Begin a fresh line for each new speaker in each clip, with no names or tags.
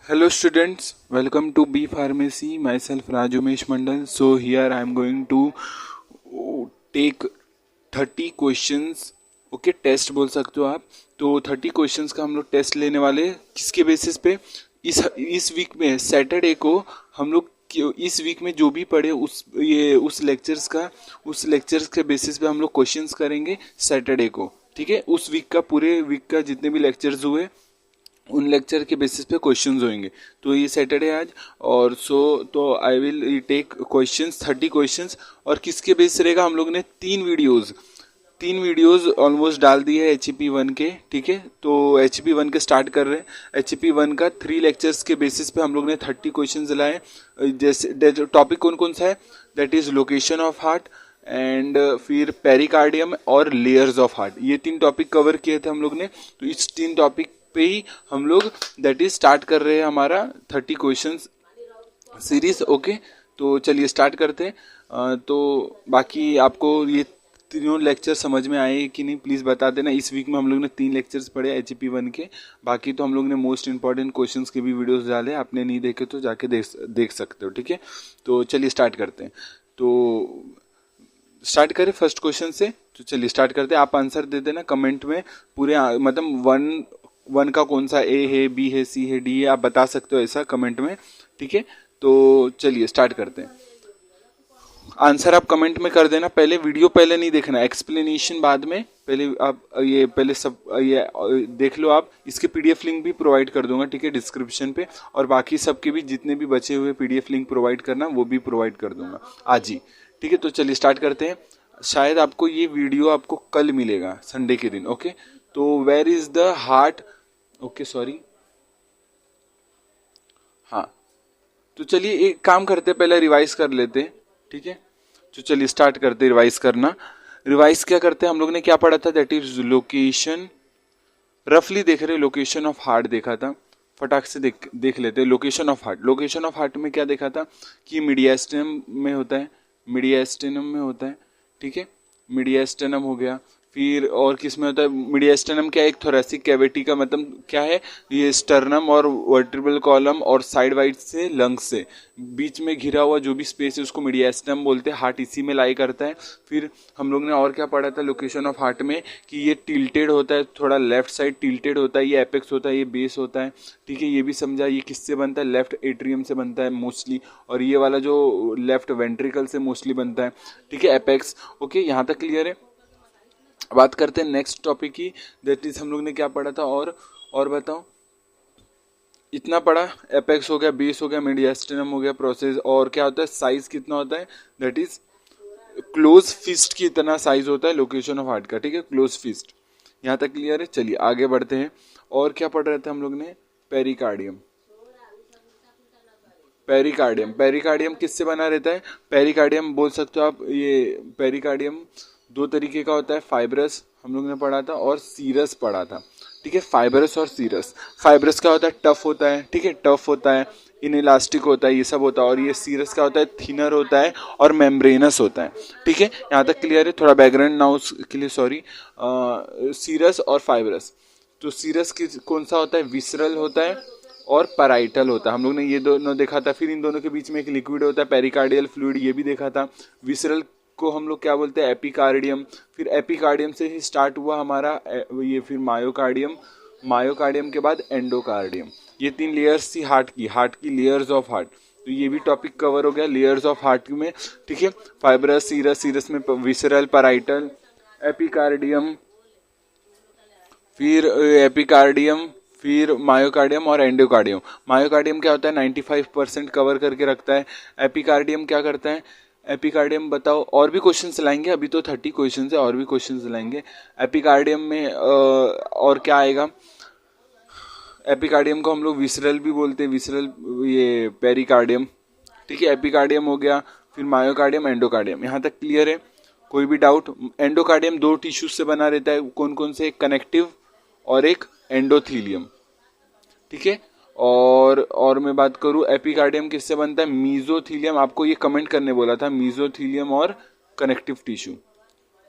Hello students, welcome to B Pharmacy. Myself Rajumesh Mandal. So here I am going to take 30 questions. Okay test बोल सकते हो आप. तो 30 questions का हम लोग टेस्ट लेने वाले हैं. किसके बेसिस पे? इस वीक में सैटरडे को हम लोग इस वीक में जो भी पढ़े उस लेक्चर्स के बेसिस पे हम लोग क्वेश्चंस करेंगे सैटरडे को. ठीक है, उस वीक का पूरे वीक का जितने भी लेक्चर्स हुए उन लेक्चर के बेसिस पे क्वेश्चंस होंगे. तो ये सैटरडे आज और तो I will take questions 30 questions. और किसके बेस रहेगा? हम लोग ने तीन वीडियोस ऑलमोस्ट डाल दिए है HEP1 के. ठीक है, तो HEP1 के स्टार्ट कर रहे हैं. HEP1 का 3 लेक्चर्स के बेसिस पे हम लोग ने 30 क्वेश्चंस लाए. जैसे टॉपिक कौन कौन सा है? That is location of heart and फिर पेरिकार्डियम और लेयर्स ऑफ हार्ट. ये 3 टॉपिक कवर किए थे हम लोग ने. तो इस 3 टॉपिक पे ही हम लोग दैट इज स्टार्ट कर रहे हैं हमारा 30 क्वेश्चंस सीरीज. ओके, तो चलिए स्टार्ट करते हैं. तो बाकी आपको ये तीनों लेक्चर समझ में आए कि नहीं प्लीज़ बता देना. इस वीक में हम लोग ने 3 लेक्चर्स पढ़े HEP1 के. बाकी तो हम लोग ने मोस्ट इंपॉर्टेंट क्वेश्चंस के भी वीडियोस डाले. आपने नहीं देखे तो जाके देख सकते हो. ठीक है, तो चलिए स्टार्ट करते हैं. तो स्टार्ट करें फर्स्ट क्वेश्चन से. तो चलिए स्टार्ट करते हैं. आप आंसर दे देना कमेंट में. पूरे मतलब वन का कौन सा ए है, बी है, सी है, डी है, आप बता सकते हो ऐसा कमेंट में. ठीक है, तो चलिए स्टार्ट करते हैं. आंसर आप कमेंट में कर देना. वीडियो पहले नहीं देखना, एक्सप्लेनेशन बाद में. पहले सब ये देख लो आप. इसके PDF लिंक भी प्रोवाइड कर दूंगा. ठीक है, डिस्क्रिप्शन पे. और बाकी सबके भी जितने भी बचे हुए PDF लिंक प्रोवाइड करना वो भी प्रोवाइड कर दूंगा आज ही. ठीक है, तो चलिए स्टार्ट करते हैं. शायद आपको ये वीडियो आपको कल मिलेगा संडे के दिन. ओके, तो where is the heart. Okay sorry, हाँ. तो चलिए एक काम करते हैं, पहले रिवाइज कर लेते हैं. ठीक है, तो चलिए स्टार्ट करते हैं रिवाइज करना. रिवाइज क्या करते हैं, हम लोग ने क्या पढ़ा था? That is location. रफली देख रहे, लोकेशन ऑफ हार्ट देखा था. फटाक से देख लेते हैं. Location of heart. Location of heart में क्या देखा था कि मीडियास्टिनम में होता है. ठीक है, मीडियास्टिनम हो गया. फिर और किस में होता है? मीडियास्टिनम क्या है? एक थोरेसिक कैविटी का मतलब क्या है? ये स्टर्नम और वर्टिब्रल कॉलम और साइड वाइड से लंग्स से बीच में घिरा हुआ जो भी स्पेस है उसको मीडियास्टिनम बोलते हैं. हार्ट इसी में लाई करता है. फिर हम लोग ने और क्या पढ़ा था लोकेशन ऑफ हार्ट में कि ये टिल्टेड होता है, थोड़ा लेफ्ट साइड टिल्टेड होता है. ये एपेक्स होता है, ये बेस होता है. ठीक है, ये भी समझा. ये किससे बनता है? लेफ्ट एट्रियम से बनता है मोस्टली. और ये वाला जो लेफ्ट वेंट्रिकल से मोस्टली बनता है. ठीक है, एपेक्स. ओके, यहाँ तक क्लियर है. बात करते हैं नेक्स्ट टॉपिक की. दैट इज हम लोग ने क्या पढ़ा था और बताओ. इतना पढ़ा. एपेक्स हो गया, बेस हो गया, मीडियास्टिनम हो गया, प्रोसेस. और क्या होता है? साइज कितना होता है? दैट इज क्लोज फिस्ट की इतना साइज होता है लोकेशन ऑफ हार्ट का. ठीक है, क्लोज फिस्ट. यहाँ तक क्लियर है. चलिए आगे बढ़ते हैं. और क्या पढ़ रहे थे हम लोग ने? पेरिकार्डियम. पेरिकार्डियम किससे बना रहता है? पेरिकार्डियम बोल सकते हो आप. ये पेरिकार्डियम 2 तरीके का होता है. फाइब्रस हम लोग ने पढ़ा था और सीरस पढ़ा था. ठीक है, फाइब्रस और सीरस. फाइब्रस क्या होता है? टफ होता है. ठीक है, टफ होता है, इनइलास्टिक होता है, ये सब होता है. और ये सीरस क्या होता है? थिनर होता है और मेम्ब्रेनस होता है. ठीक है, यहाँ तक क्लियर है. थोड़ा बैकग्राउंड नाउस के लिए सॉरी. सीरस और फाइब्रस. तो सीरस कौन सा होता है? विसरल होता है और पैराइटल होता है. हम लोग ने ये दोनों देखा था. फिर इन दोनों के बीच में एक लिक्विड होता है पेरिकार्डियल फ्लूइड, ये भी देखा था. विसरल को हम लोग क्या बोलते हैं? एपिकार्डियम. फिर एपिकार्डियम से ही स्टार्ट हुआ हमारा ये. फिर मायोकार्डियम के बाद एंडोकार्डियम. ये 3 लेयर्स थी हार्ट की लेयर्स ऑफ हार्ट. तो ये भी टॉपिक कवर हो गया लेयर्स ऑफ हार्ट में. ठीक है, फाइब्रस, सीरस में विसरल, पैराइटल, एपिकार्डियम, फिर मायोकार्डियम और एंडोकार्डियम. मायोकार्डियम क्या होता है? 95% कवर करके रखता है. एपिकार्डियम क्या करता है? एपिकार्डियम बताओ. और भी क्वेश्चंस लाएंगे. अभी तो 30 क्वेश्चंस है, और भी क्वेश्चंस लाएंगे. एपिकार्डियम में और क्या आएगा? एपिकार्डियम को हम लोग विसरल भी बोलते हैं. विसरल ये पेरिकार्डियम. ठीक है, एपिकार्डियम हो गया. फिर मायोकार्डियम, एंडोकार्डियम. यहाँ तक क्लियर है? कोई भी डाउट? एंडोकार्डियम 2 टिश्यूज से बना रहता है. कौन कौन से? एक कनेक्टिव और एक एंडोथीलियम. ठीक है, और मैं बात करूं एपिकार्डियम किससे बनता है? मीजोथीलियम. आपको ये कमेंट करने बोला था. मीजोथीलियम और कनेक्टिव टिश्यू,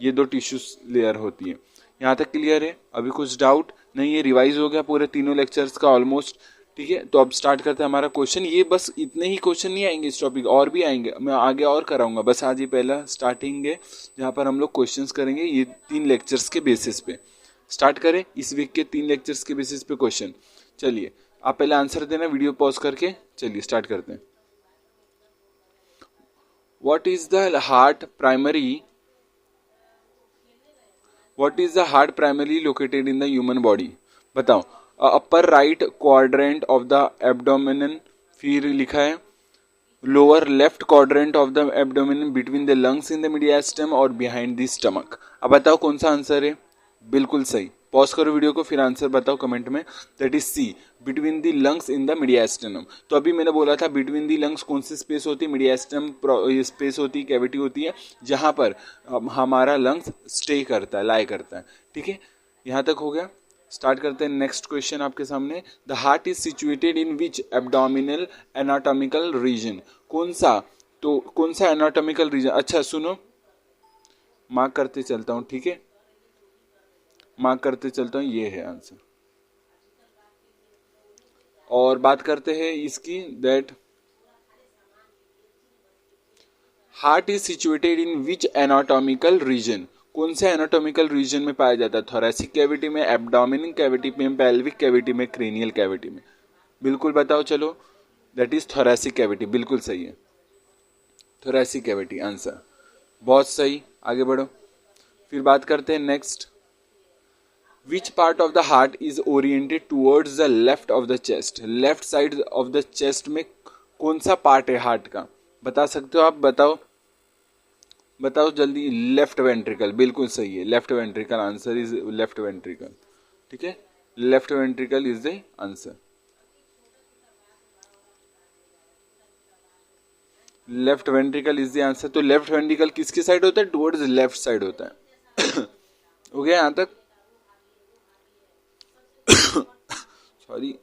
ये 2 टिश्यू लेयर होती है. यहाँ तक क्लियर है? अभी कुछ डाउट नहीं? ये रिवाइज हो गया पूरे तीनों लेक्चर्स का ऑलमोस्ट. ठीक है, तो अब स्टार्ट करते हैं हमारा क्वेश्चन। ये बस इतने ही क्वेश्चन नहीं आएंगे इस टॉपिक, और भी आएंगे, मैं आगे और कराऊंगा। बस आज ये पहला स्टार्टिंग है जहाँ पर हम लोग क्वेश्चंस करेंगे ये 3 लेक्चर्स के बेसिस पे। स्टार्ट करें इस वीक के 3 लेक्चर्स के बेसिस पे क्वेश्चन। चलिए आप पहले आंसर देना वीडियो पॉज करके। चलिए स्टार्ट करते हैं। What is the heart primary located in the human body? बताओ। Upper right quadrant of the abdomen, फिर लिखा है lower left quadrant of the abdomen, between the lungs in the mediastinum और behind the stomach. अब बताओ कौन सा answer है? बिल्कुल सही। पॉज करो वीडियो को, फिर आंसर बताओ कमेंट में। That is C, between the lungs in the mediastinum. तो अभी मैंने बोला था बिटवीन द लंग्स कौन सी स्पेस होती है? मीडियास्टम स्पेस होती है, कैविटी होती है, जहां पर हमारा लंग्स स्टे करता है, लाई करता है। ठीक है, यहां तक हो गया। स्टार्ट करते हैं नेक्स्ट क्वेश्चन आपके सामने। The heart is situated in which abdominal anatomical region? कौन सा एनाटॉमिकल रीजन? अच्छा सुनो, मार्क करते चलता हूं, ठीक है, मार्क करते चलता हूं, ये है आंसर। और बात करते हैं इसकी, that heart is situated in which anatomical region? कौन से एनाटॉमिकल रीजन में पाया जाता है? थोरैसिक कैविटी में, एब्डोमिनल कैविटी में, पेल्विक कैविटी में, क्रेनियल कैविटी में? बिल्कुल बताओ चलो। दैट इज थोरैसिक कैविटी, बिल्कुल सही है, थोरैसिक कैविटी आंसर। बहुत सही, आगे बढ़ो। फिर बात करते हैं next. Which part of the heart is oriented towards the left of the chest? Left side of the chest में कौन सा पार्ट है हार्ट का? बता सकते हो आप? बताओ जल्दी। लेफ्ट वेंट्रिकल, बिल्कुल सही है, left ventricle answer is left ventricle. ठीक है, left ventricle is the answer. Left ventricle is the answer. तो लेफ्ट वेंट्रिकल किसकी साइड होता है? टुवर्ड्स लेफ्ट साइड होता है। हो गया यहां तक? Sorry.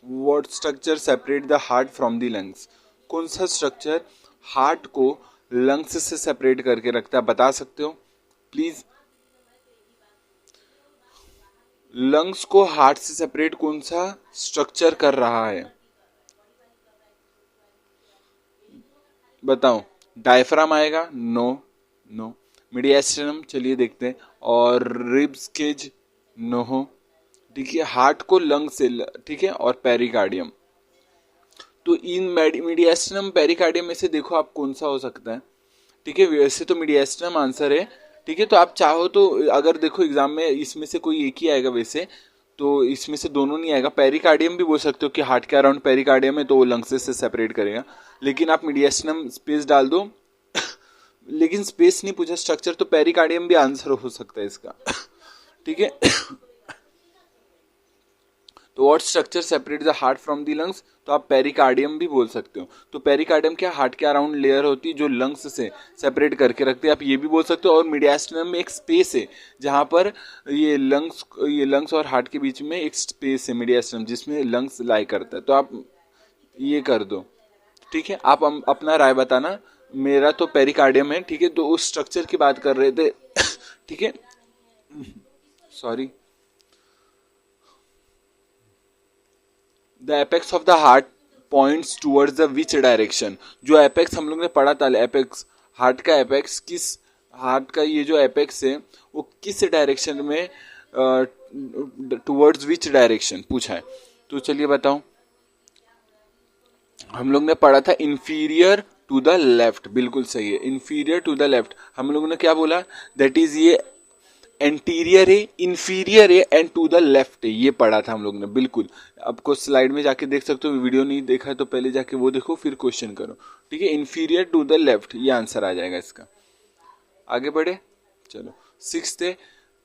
What structure separate the heart from the lungs? कौन सा स्ट्रक्चर हार्ट को लंग्स से सेपरेट करके रखता है? बता सकते हो प्लीज? लंग्स को हार्ट से सेपरेट कौन सा स्ट्रक्चर कर रहा है? बताओ। डायफ्राम आएगा? No no. मीडियास्टिनम, चलिए देखते हैं। और रिब्स केज? नो। ठीक है, हार्ट को लंग से, ठीक है, और पेरिकार्डियम। तो इन मीडियास्टिनम पेरिकार्डियम में से देखो आप कौन सा हो सकता है? ठीक है, वैसे तो मीडियास्टिनम आंसर है। ठीक है, तो आप चाहो तो अगर देखो एग्जाम में इसमें से कोई एक ही आएगा, वैसे तो इसमें से दोनों नहीं आएगा। पेरिकार्डियम भी बोल सकते हो कि हार्ट के अराउंड पेरिकार्डियम है, तो वो लंग्स से सेपरेट करेगा। लेकिन आप मीडियास्टिनम स्पेस डाल दो। लेकिन स्पेस नहीं पूछा, स्ट्रक्चर, तो पेरिकार्डियम भी आंसर हो सकता है इसका। ठीक है। तो what structure separate the heart from the lungs? तो आप पेरिकार्डियम भी बोल सकते हो। तो पेरिकार्डियम क्या हार्ट के अराउंड लेयर होती है जो लंग्स से सेपरेट करके रखते हैं, आप ये भी बोल सकते हो। और मीडियास्टिनम में एक स्पेस है जहां पर ये लंग्स और हार्ट के बीच में एक स्पेस है मीडियास्टिनम, जिसमें लंग्स लाई करता है। तो आप ये कर दो। ठीक है, आप अपना राय बताना। मेरा तो पेरिकार्डियम है। ठीक है, तो उस स्ट्रक्चर की बात कर रहे थे। ठीक है, sorry. The apex of the heart points towards the which direction? जो एपेक्स हम लोग ने पढ़ा था, एपेक्स, हार्ट का एपेक्स किस, हार्ट का ये जो एपेक्स है वो किस डायरेक्शन में, टूवर्ड्स विच डायरेक्शन पूछा है। तो चलिए बताओ। हम लोग ने पढ़ा था इंफीरियर टू द लेफ्ट, बिल्कुल सही है, इंफीरियर टू द लेफ्ट। हम लोगों ने क्या बोला? दैट इज ये एंटीरियर है, इंफीरियर है, एंड टू द लेफ्ट है, ये पढ़ा था हम लोग ने, बिल्कुल। आपको स्लाइड में जाके देख सकते हो, वीडियो नहीं देखा है तो पहले जाके वो देखो, फिर क्वेश्चन करो। ठीक है, इंफीरियर टू द लेफ्ट, ये आंसर आ जाएगा इसका। आगे बढ़े, चलो। सिक्स्थ है,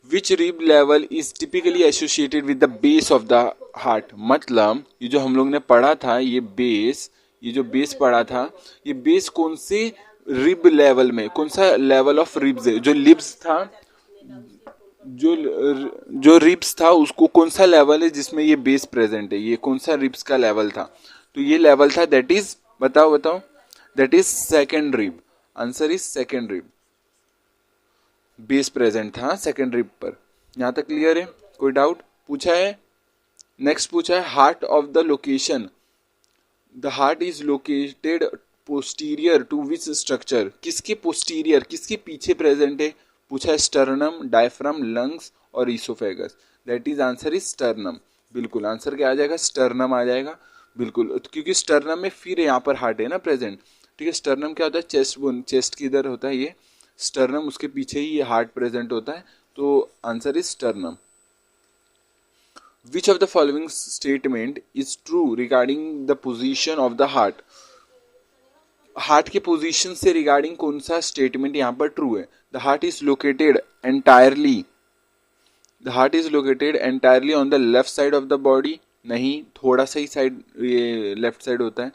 which rib level is typically associated with the base of the heart? मतलब ये जो हम लोग ने पढ़ा था, ये जो बेस पढ़ा था, ये बेस कौन से रिब लेवल में, कौन सा लेवल ऑफ रिब्स है? जो लिब्स था, जो रिब्स था, उसको कौन सा लेवल है जिसमें ये बेस प्रेजेंट है? ये कौन सा रिब्स का लेवल था? तो ये लेवल था, दैट इज, बताओ, that is second rib. Answer is second rib. Base present था सेकेंड रिब पर। यहां तक क्लियर है? कोई डाउट पूछा है? नेक्स्ट पूछा है heart of the location, the heart is located posterior to which structure, किसके पोस्टीरियर, किसके पीछे प्रेजेंट है, पूछा है स्टर्नम, डायफ्राम, लंग्स और oesophagus, that is answer is sternum. बिल्कुल आंसर क्या आ जाएगा, स्टर्नम आ जाएगा। बिल्कुल, क्योंकि स्टर्नम में फिर यहाँ पर हार्ट है ना प्रेजेंट। ठीक है, स्टर्नम क्या होता है, चेस्ट बोन, चेस्ट की इधर होता है ये स्टर्नम, उसके पीछे ही ये हार्ट प्रेजेंट होता है, तो answer is sternum. Which of the following statement is true regarding the position of the heart? Heart के पोजीशन से रिगार्डिंग कौन सा स्टेटमेंट यहाँ पर ट्रू है? The heart is located entirely, the heart is located entirely on the left side of the body, नहीं, थोड़ा सा ही साइड ये लेफ्ट साइड होता है,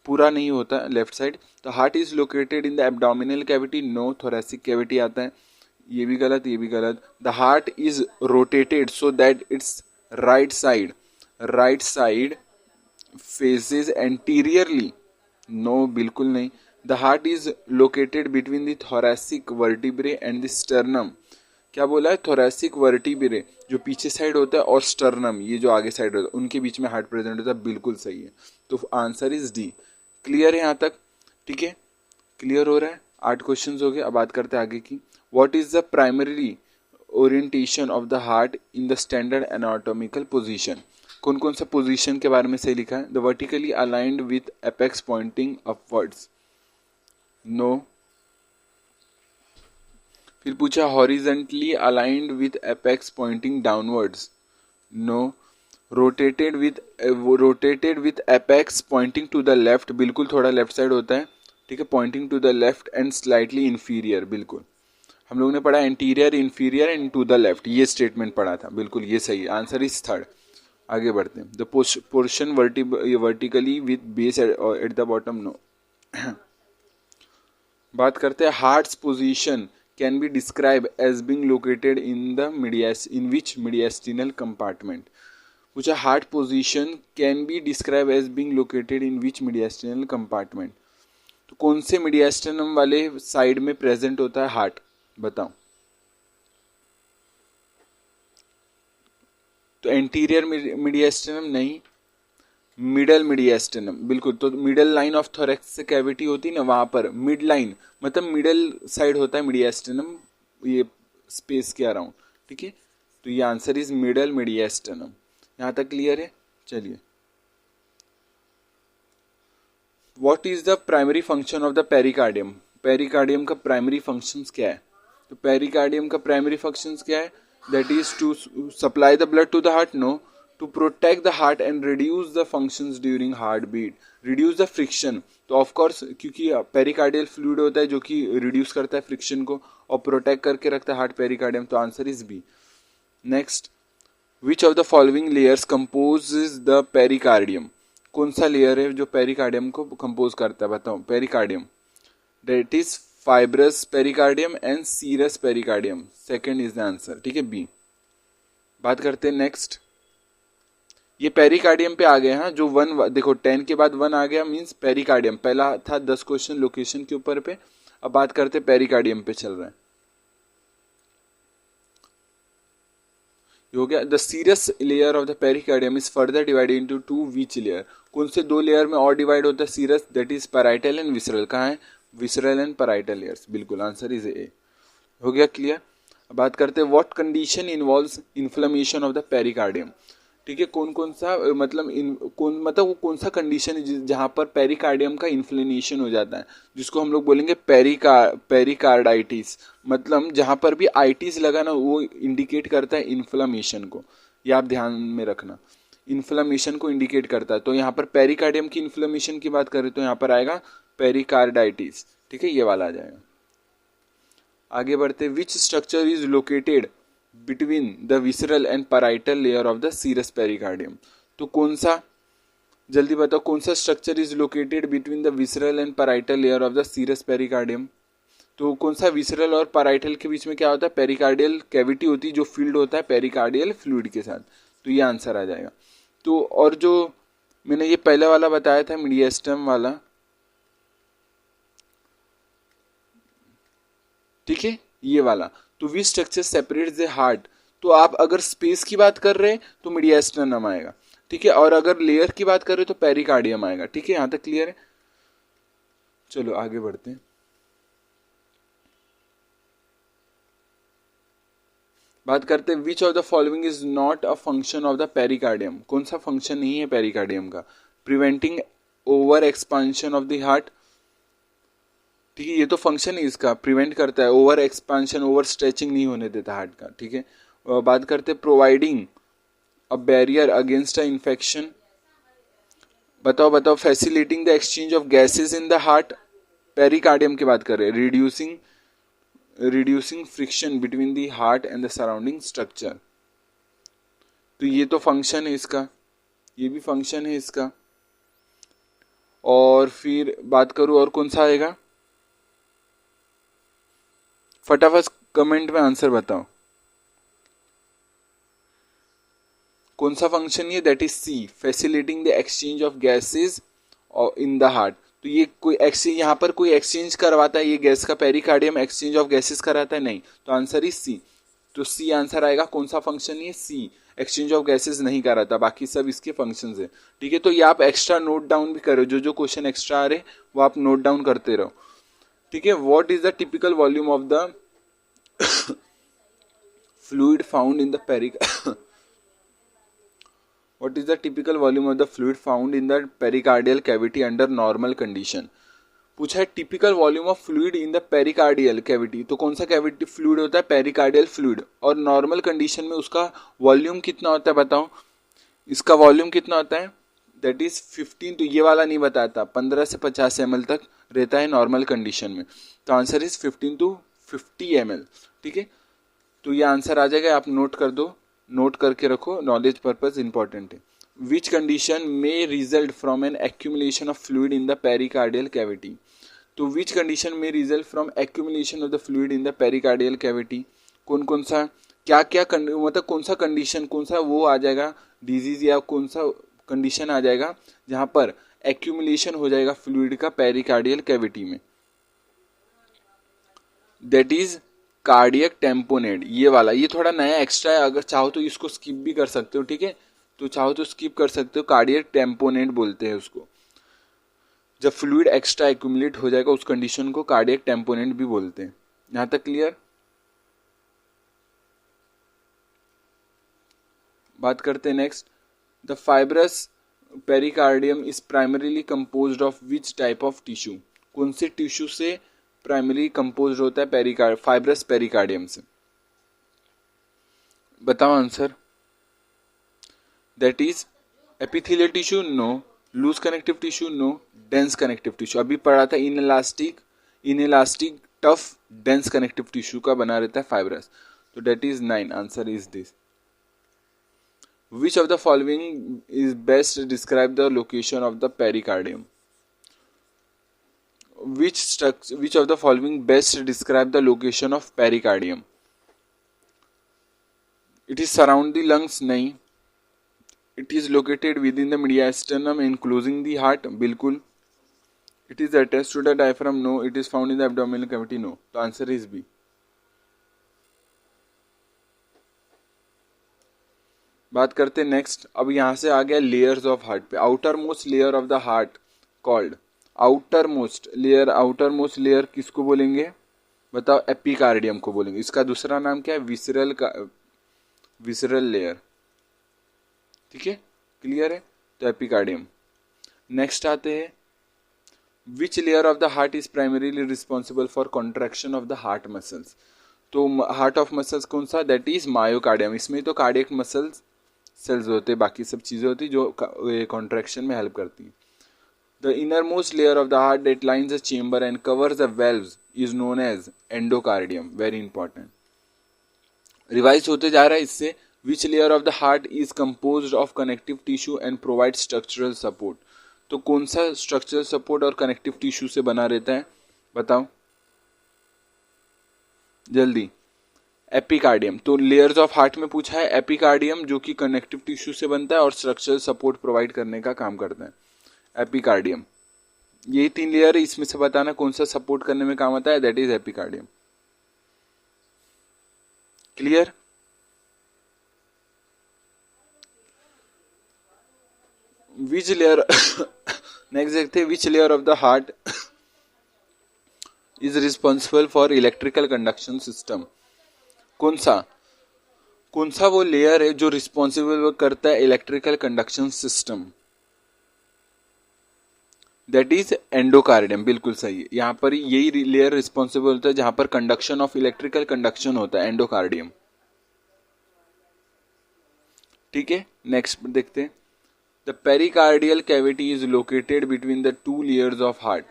पूरा नहीं होता left side. The heart is located in the abdominal cavity, no, thoracic cavity आता है, ये भी गलत, ये भी गलत। The heart is rotated so that its right side faces anteriorly, no, बिल्कुल नहीं। The heart is located between the thoracic vertebrae and the sternum, क्या बोला है, थोरेसिक वर्टिब्रे जो पीछे साइड होता है और स्टर्नम ये जो आगे साइड होता है, उनके बीच में हार्ट प्रेजेंट होता है, बिल्कुल सही है। तो आंसर इज डी। क्लियर है यहाँ तक? ठीक है, क्लियर हो रहा है। 8 क्वेश्चंस हो गए, अब बात करते हैं आगे की। What is the primary orientation of the heart in the standard anatomical position, कौन कौन सा पोजीशन के बारे में सही लिखा है? The vertically aligned with apex pointing upwards, no. फिर पूछा horizontally aligned with apex pointing downwards, no. Rotated with apex pointing to the left, बिल्कुल थोड़ा लेफ्ट साइड होता है, ठीक है, pointing to the left and slightly inferior, बिल्कुल हम लोगों ने पढ़ा anterior, inferior and to the left, ये स्टेटमेंट पढ़ा था, बिल्कुल ये सही है। Answer is third. आगे बढ़ते हैं। The portion vertically with base at the bottom, no. बात करते हैं heart's position can be describe as being located in the in which mediastinal compartment, पूछा heart position can be describe as being located in which mediastinal compartment, तो कौन से mediastinum वाले side में present होता है हार्ट, बताओ। तो एंटीरियर मीडियास्टिनम नहीं, मिडल मीडियास्टिनम, बिल्कुल। तो middle line of thorax cavity होती है ना, वहां पर मिड लाइन मतलब मिडल साइड होता है मीडियास्टिनम, ये स्पेस के अराउंड, ठीक है। तो ये आंसर इज मिडल मीडियास्टिनम। यहां तक क्लियर है? चलिए, what is the primary function of the pericardium, pericardium का प्राइमरी फंक्शंस क्या है? तो पेरिकार्डियम का प्राइमरी फंक्शंस क्या है? That is to supply the blood to the heart, no. To protect the heart and reduce the functions during heart beat, reduce the friction, तो of course क्योंकि pericardial fluid होता है जो कि reduce करता है फ्रिक्शन को और प्रोटेक्ट करके रखता है हार्ट पेरिकार्डियम, तो answer is B. Next, which of the following layers composes the pericardium, कौन सा लेयर है जो पेरिकार्डियम को कंपोज करता है, बताओ। Pericardium, that is fibrous pericardium and serous pericardium, second is the answer, ठीक है, बी। बात करते हैं नेक्स्ट, ये पेरिकार्डियम पे आ गए, हाँ, जो 1 देखो 10 के बाद 1 आ गया मींस पेरिकार्डियम, पहला था 10 क्वेश्चन लोकेशन के ऊपर पे, अब बात करते हैं पेरिकार्डियम पे चल रहा है, हो गया। The serous layer of the pericardium is further divided into 2 which layer, कौन से 2 लेयर में और डिवाइड होता है serous, that is parietal and visceral, कहाँ है, विसरल एंड पैराइटल लेयर्स, बिल्कुल आंसर इज ए। हो गया क्लियर? अब बात करते हैं what condition involves inflammation of the pericardium, ठीक है, कौन कौन सा मतलब वो कौन सा कंडीशन है जहाँ पर पेरिकार्डियम का इन्फ्लेमेशन हो जाता है, जिसको हम लोग बोलेंगे पेरिकार्डाइटिस, मतलब जहाँ पर भी आइटिस लगा ना वो इंडिकेट करता है इन्फ्लेमेशन को, ये आप ध्यान में रखना, इन्फ्लेमेशन को इंडिकेट करता है। तो यहाँ पर पेरिकार्डियम की इन्फ्लेमेशन की बात करें तो यहाँ पर आएगा पेरिकार्डाइटिस, ठीक है, ये वाला आ जाएगा। आगे बढ़ते, which structure is located between the visceral and parietal layer of the serous pericardium, तो कौन सा, जल्दी बताओ, कौन सा structure is located between the visceral and parietal layer of the serous pericardium, तो कौन सा विसरल और पैराइटल के बीच में क्या होता है, पेरिकार्डियल कैविटी होती है जो फील्ड होता है पेरिकार्डियल फ्लूइड के साथ, तो ये आंसर आ जाएगा। तो और जो मैंने ये पहले वाला बताया था मीडियास्टम वाला, ठीक है, ये वाला, तो we structure separates the heart, तो आप अगर स्पेस की बात कर रहे हैं तो मीडियास्टर्नम आएगा, ठीक है। और अगर लेयर की बात करें तो पेरिकार्डियम आएगा। ठीक है, यहां तक क्लियर है। चलो आगे बढ़ते हैं। बात करते हैं विच of the following is not a function of the pericardium. कौन सा फंक्शन नहीं है पेरिकार्डियम का? Preventing over expansion of the heart. ठीक है, ये तो फंक्शन ही इसका प्रिवेंट करता है, ओवर एक्सपांशन ओवर स्ट्रेचिंग नहीं होने देता हार्ट का। ठीक है, और बात करते हैं providing a barrier against a infection. बताओ बताओ, facilitating the exchange of gases in the heart, pericardium की बात कर रहे हैं। Reducing friction between the heart and the surrounding structure. तो ये तो फंक्शन है इसका, ये भी फंक्शन है इसका। और फिर बात करूं और कौन सा आएगा, फटाफट कमेंट में आंसर बताओ कौन सा फंक्शन ये, that is C, facilitating the exchange of gases in the heart. तो ये कोई एक्सचेंज, यहाँ पर कोई एक्सचेंज करवाता है ये गैस का, पेरिकार्डियम एक्सचेंज ऑफ गैसेस कराता है? नहीं, तो आंसर इज सी। तो सी आंसर आएगा। कौन सा फंक्शन ये? सी, एक्सचेंज ऑफ गैसेस नहीं कराता, बाकी सब इसके फंक्शंस है। ठीक है, तो ये आप एक्स्ट्रा नोट डाउन भी करो, जो जो क्वेश्चन एक्स्ट्रा आ रहे वो आप नोट डाउन करते रहो। ठीक है, what is the typical volume of the fluid found in the what is the typical volume of the fluid found in the pericardial cavity under normal condition? पूछा है typical volume of fluid in the pericardial cavity. तो कौन सा cavity fluid होता है? Pericardial fluid. और normal condition में उसका वॉल्यूम कितना होता है बताओ, इसका वॉल्यूम कितना होता है? दैट इज 15, तो ये वाला नहीं बताता, 15 से 50 ml तक रहता है नॉर्मल कंडीशन में। तो आंसर इज 15 to 50 ml। ठीक है, तो ये आंसर आ जाएगा, आप नोट कर दो, नोट करके रखो, नॉलेज पर्पज इंपॉर्टेंट है। Which condition may result from an accumulation of fluid in the pericardial cavity. तो which condition may result from accumulation of the fluid in the pericardial cavity, कौन कौन सा क्या क्या मतलब कौन सा कंडीशन, कौन सा वो आ जाएगा डिजीज, या कौन सा कंडीशन आ जाएगा जहां पर एक्यूमुलेशन हो जाएगा फ्लूइड का पेरिकार्डियल कैविटी में? That is cardiac tamponade. ये वाला, ये थोड़ा नया एक्स्ट्रा है, अगर चाहो तो इसको स्किप भी कर सकते हो। ठीक है, तो चाहो तो स्किप कर सकते हो, कार्डियक टेम्पोनेट बोलते हैं उसको। जब फ्लूइड एक्स्ट्रा एक्यूमुलेट हो जाएगा उस कंडीशन को कार्डियक टेम्पोनेट भी बोलते हैं। यहां तक क्लियर? बात करते हैं next. The fibrous pericardium is primarily composed of which type of tissue. कौन से टिश्यू से प्राइमरी कंपोज होता है फाइब्रस पेरिकार्डियम से? बताओ answer. That is epithelial tissue, no. Loose connective tissue, no. Dense connective tissue, अभी पढ़ा था inelastic tough dense connective tissue का बना रहता है फाइब्रस। तो that is 9, answer is this. Which of the following is best describe the location of the pericardium. Which of the following best describe the location of pericardium? It is surround the lungs, नहीं। It is located within the mediastinum enclosing the heart, बिल्कुल। It is attached to the diaphragm, no। It is found in the abdominal cavity, no। तो answer is B। बात करते हैं next. अब यहां से आ गया लेयर्स ऑफ हार्ट पे। Outer most layer of the heart called, outer most layer किसको बोलेंगे बताओ? एपिकार्डियम को बोलेंगे। इसका दूसरा नाम क्या है? Visceral layer. ठीक है, क्लियर है? तो एपिकार्डियम। नेक्स्ट आते हैं, which layer of the heart is primarily responsible for contraction of the heart muscles. तो हार्ट ऑफ मसल्स कौन सा? That is myocardium. इसमें तो कार्डियक मसल्स सेल्स होते हैं, बाकी सब चीजें होती जो कॉन्ट्रैक्शन में हेल्प करती है। The innermost layer of the heart that lines the chamber and covers the valves is known as endocardium. Very important. Revise होते जा रहा है इससे। Which layer of the heart is composed of connective tissue and provides structural support? तो कौन सा structural support और connective tissue से बना रहता है बताओ जल्दी। एपिकार्डियम। तो लेयर्स ऑफ हार्ट में पूछा है एपिकार्डियम, जो कि कनेक्टिव टिश्यू से बनता है और स्ट्रक्चरल सपोर्ट प्रोवाइड करने का काम करता है। एपिकार्डियम, यही 3 लेयर है, इसमें से बताना कौन सा सपोर्ट करने में काम आता है। That is epicardium. Clear? Which layer next देखते हैं, which layer of the heart is responsible for electrical conduction system. कौन सा वो लेयर है जो रिस्पॉन्सिबल करता है electrical conduction system? That is endocardium. बिल्कुल सही है, यहाँ पर यही लेयर रिस्पॉन्सिबल होता है जहां पर कंडक्शन ऑफ इलेक्ट्रिकल कंडक्शन होता है, एंडोकार्डियम। ठीक है, नेक्स्ट देखते हैं, the pericardial cavity is located between the two layers of heart.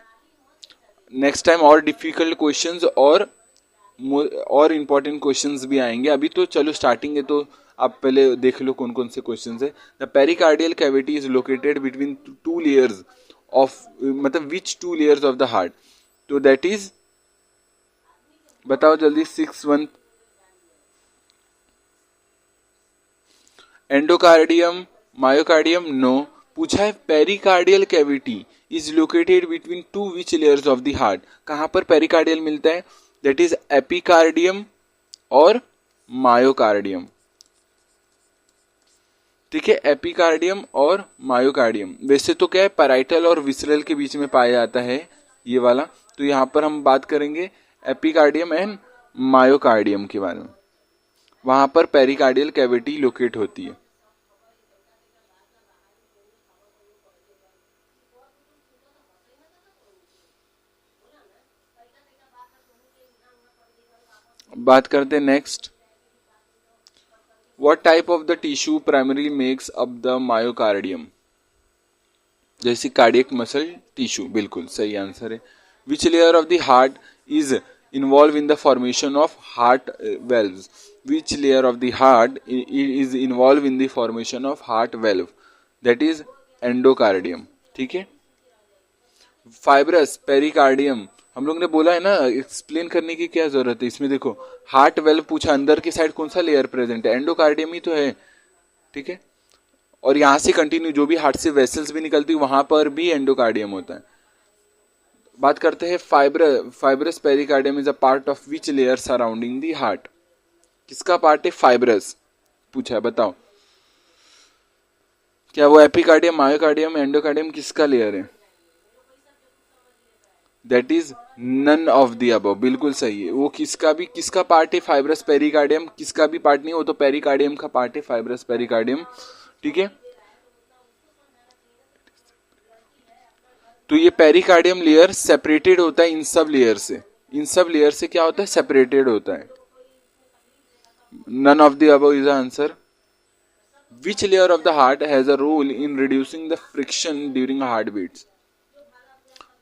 Next time और डिफिकल्ट क्वेश्चंस और इंपॉर्टेंट क्वेश्चंस भी आएंगे। अभी तो चलो स्टार्टिंग है तो आप पहले देख लो कौन कौन से क्वेश्चंस है। The pericardial cavity is located between two layers of, मतलब which two layers of the heart? तो दैट इज, बताओ जल्दी, 6-1। Endocardium, myocardium, no. पूछा है pericardial cavity is located between two which layers of the heart. कहां पर pericardial मिलता है? दैट इज एपिकार्डियम और मायोकार्डियम। ठीक है, एपिकार्डियम और मायोकार्डियम। वैसे तो क्या है, पैराइटल और विसरल के बीच में पाया जाता है ये वाला, तो यहां पर हम बात करेंगे एपिकार्डियम एंड मायोकार्डियम के बारे में। वहां पर पेरिकार्डियल कैविटी लोकेट होती है। बात करते हैं next, what type of the tissue primary makes up the myocardium? जैसे कार्डियक मसल टिश्यू। बिल्कुल सही आंसर है। Which layer of the heart is involve in the formation of heart valves? Which layer of the heart is involve in the formation of heart valve? That is endocardium. ठीक है, fibrous pericardium हम लोग ने बोला है ना, explain करने की क्या जरूरत है इसमें। देखो, हार्ट वेल्व पूछा, अंदर की साइड कौन सा लेयर प्रेजेंट है? एंडोकार्डियम ही तो है। ठीक है, और यहां से कंटिन्यू जो भी हार्ट से वेसल्स भी निकलती है वहां पर भी एंडोकार्डियम होता है। बात करते हैं fibrous pericardium is a part of which layer surrounding the heart? किसका पार्ट है फाइब्रस? पूछा है, बताओ क्या वो एपिकार्डियम, मायोकार्डियम, एंडोकार्डियम, किसका लेयर है? That is none of the above. बिल्कुल सही है। वो किसका पार्ट है? फाइब्रस पेरिकार्डियम किसका भी पार्ट नहीं, वो तो पेरिकार्डियम का पार्ट है, फाइब्रस पेरिकार्डियम। ठीक है, तो ये पेरिकार्डियम लेयर सेपरेटेड होता है इन सब लेयर से। इन सब लेयर से क्या होता है? सेपरेटेड होता है। None of the above is the answer. Which layer of the heart has a role in reducing the friction during heart beats?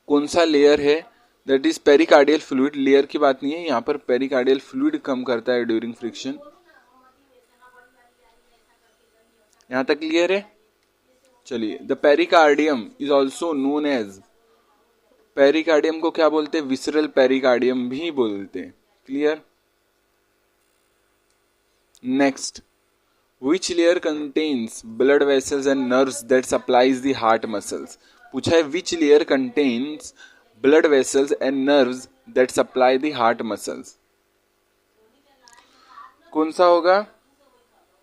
कौन सा लेयर है? That is pericardial fluid. Layer की बात नहीं है यहाँ पर, पेरिकार्डियल फ्लूइड कम करता है ड्यूरिंग फ्रिक्शन। यहां तक क्लियर है? चलिए, the pericardium is also known as, pericardium को क्या बोलते हैं? विसरल पेरिकार्डियम भी बोलते हैं। Clear? Next, which layer contains blood vessels and nerves that supplies the heart muscles? पूछा है which layer contains blood vessels and nerves that supply the heart muscles? कौन सा होगा?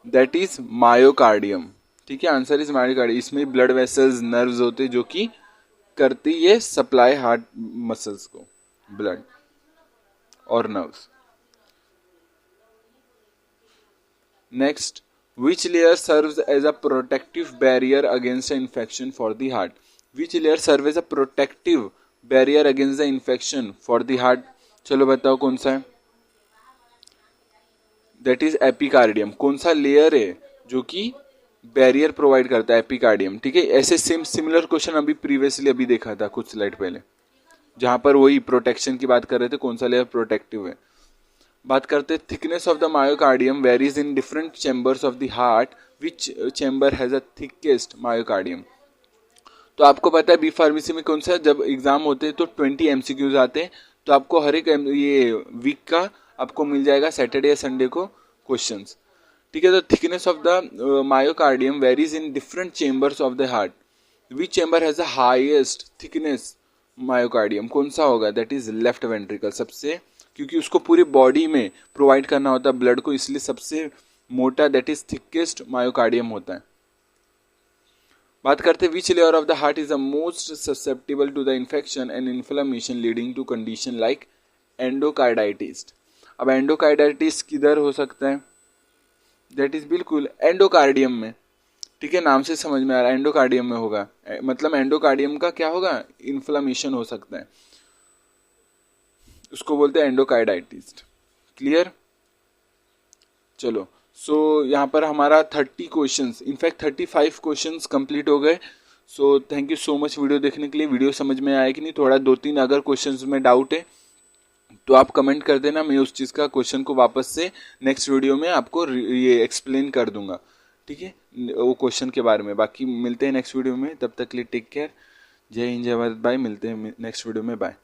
That is myocardium. ठीक है, आंसर इज मायोकार्डियम। इसमें blood vessels, nerves होते हैं जो कि करती है सप्लाई हार्ट मसल्स को, ब्लड और nerves. Next, which layer serves as a protective barrier against the infection for the heart? Which layer serves as a protective barrier against the infection for the heart? चलो बताओ कौन सा है? That is epicardium। कौन सा layer है जो कि बैरियर प्रोवाइड करता है? एपिकार्डियम। ठीक है, ऐसे सिमिलर क्वेश्चन अभी प्रीवियसली अभी देखा था कुछ स्लाइड पहले, जहां पर वही प्रोटेक्शन की बात कर रहे थे, कौन सा लेयर प्रोटेक्टिव है। बात करते हैं thickness of the myocardium varies in different chambers of the heart, which chamber has a thickest myocardium? तो आपको पता है बी फार्मेसी में कौन सा, जब एग्जाम होते हैं तो 20 MCQs आते हैं, तो आपको हर एक ये वीक का आपको मिल जाएगा सैटरडे या संडे को क्वेश्चंस। ठीक है, तो thickness of the myocardium varies in different chambers of the heart, which chamber has the highest thickness myocardium? कौन सा होगा? That is left ventricle. सबसे, क्योंकि उसको पूरी बॉडी में प्रोवाइड करना होता है ब्लड को, इसलिए सबसे मोटा दैट इज थिकेस्ट मायोकार्डियम होता है। बात करते हैं which layer of the heart is the most susceptible to the infection and inflammation leading to condition like endocarditis. अब एंडोकार्डाइटिस किधर हो सकता है? दैट इज बिल्कुल एंडोकार्डियम में। ठीक है, नाम से समझ में आ रहा है एंडोकार्डियम में होगा, मतलब एंडोकार्डियम का क्या होगा? इन्फ्लेमेशन हो सकता है, उसको बोलते हैं एंडोकार्डाइटिस। क्लियर? चलो, सो यहाँ पर हमारा 30 क्वेश्चंस, इनफैक्ट 35 क्वेश्चंस कंप्लीट हो गए। So thank you so much video देखने के लिए। वीडियो समझ में आया कि नहीं? थोड़ा 2-3 अगर क्वेश्चंस में डाउट है तो आप कमेंट कर देना, मैं उस चीज़ का क्वेश्चन को वापस से नेक्स्ट वीडियो में आपको ये एक्सप्लेन कर दूंगा। ठीक है, वो क्वेश्चन के बारे में। बाकी मिलते हैं नेक्स्ट वीडियो में, तब तक के लिए टेक केयर। जय हिंद, जय भारत, बाय। मिलते हैं नेक्स्ट वीडियो में, बाय।